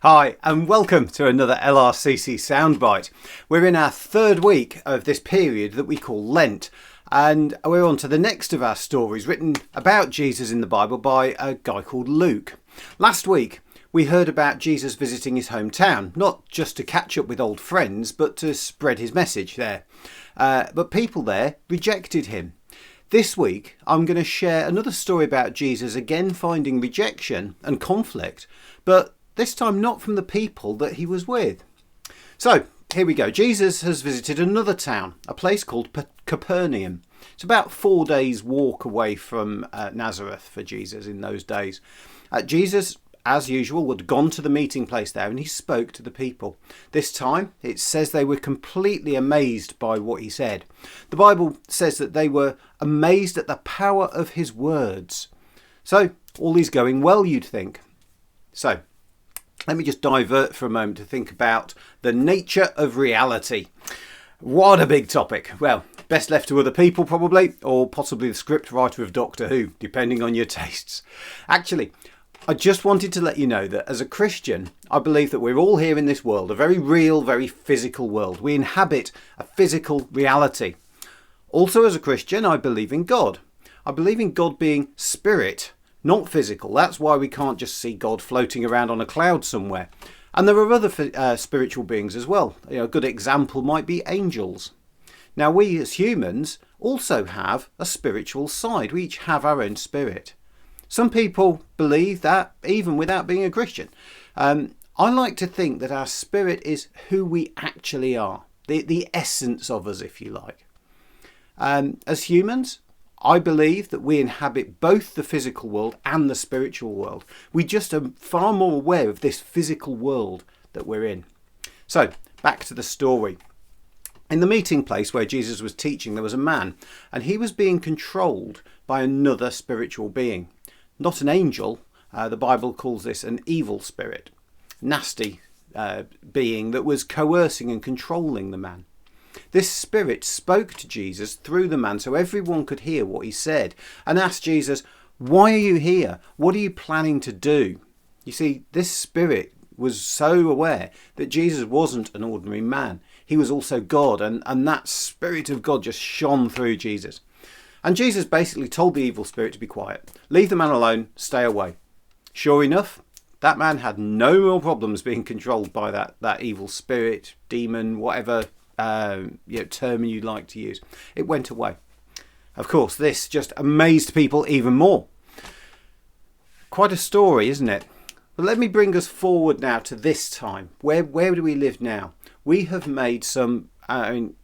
Hi, and welcome to another LRCC Soundbite. We're in our third week of this period that we call Lent, and we're on to the next of our stories written about Jesus in the Bible by a guy called Luke. Last week, we heard about Jesus visiting his hometown, not just to catch up with old friends, but to spread his message there. But people there rejected him. This week, I'm going to share another story about Jesus again finding rejection and conflict, but this time not from the people that he was with. So, here we go. Jesus has visited another town, a place called Capernaum. It's about 4 days' walk away from Nazareth for Jesus in those days. Jesus, as usual, had gone to the meeting place there and he spoke to the people. This time, it says they were completely amazed by what he said. The Bible says that they were amazed at the power of his words. So, all is going well, you'd think. So, let me just divert for a moment to think about the nature of reality. What a big topic. Well, best left to other people probably, or possibly the script writer of Doctor Who, depending on your tastes. Actually, I just wanted to let you know that as a Christian, I believe that we're all here in this world, a very real, very physical world. We inhabit a physical reality. Also as a Christian, I believe in God. I believe in God being spirit, not physical. That's why we can't just see God floating around on a cloud somewhere. And there are other spiritual beings as well. A good example might be angels. Now we as humans also have a spiritual side. We each have our own spirit. Some people believe that even without being a Christian. I like to think that our spirit is who we actually are. The essence of us, if you like. As humans, I believe that we inhabit both the physical world and the spiritual world. We just are far more aware of this physical world that we're in. So, back to the story. In the meeting place where Jesus was teaching, there was a man, and he was being controlled by another spiritual being. Not an angel. The Bible calls this an evil spirit. Nasty being that was coercing and controlling the man. This spirit spoke to Jesus through the man so everyone could hear what he said and asked Jesus, "Why are you here? What are you planning to do?" You see, this spirit was so aware that Jesus wasn't an ordinary man. He was also God, and that spirit of God just shone through Jesus. And Jesus basically told the evil spirit to be quiet. Leave the man alone, stay away. Sure enough, that man had no more problems being controlled by that evil spirit, demon, whatever term you'd like to use. It went away. Of course, this just amazed people even more. Quite a story, isn't it? But let me bring us forward now to this time. Where do we live now? We have made some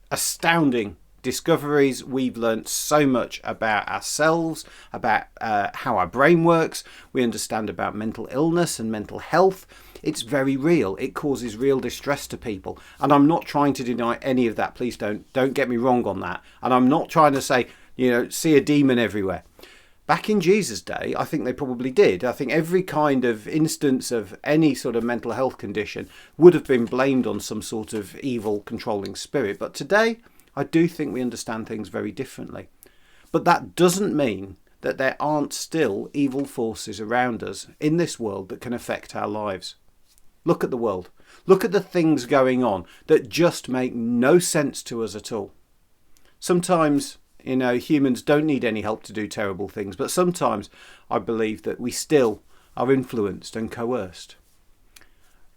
astounding discoveries. We've learnt so much about ourselves, about how our brain works. We understand about mental illness and mental health. It's very real. It causes real distress to people. And I'm not trying to deny any of that. Please don't get me wrong on that. And I'm not trying to say, see a demon everywhere. Back in Jesus' day, I think they probably did. I think every kind of instance of any sort of mental health condition would have been blamed on some sort of evil controlling spirit. But today, I do think we understand things very differently. But that doesn't mean that there aren't still evil forces around us in this world that can affect our lives. Look at the world. Look at the things going on that just make no sense to us at all. Sometimes, humans don't need any help to do terrible things, but sometimes I believe that we still are influenced and coerced.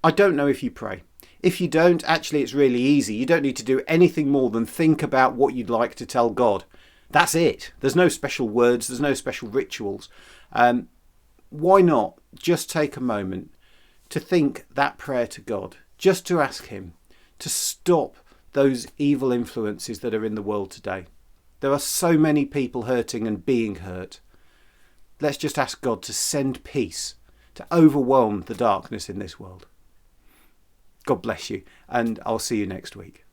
I don't know if you pray. If you don't, actually it's really easy. You don't need to do anything more than think about what you'd like to tell God. That's it. There's no special words. There's no special rituals. Why not just take a moment to think that prayer to God, just to ask him to stop those evil influences that are in the world today. There are so many people hurting and being hurt. Let's just ask God to send peace, to overwhelm the darkness in this world. God bless you, and I'll see you next week.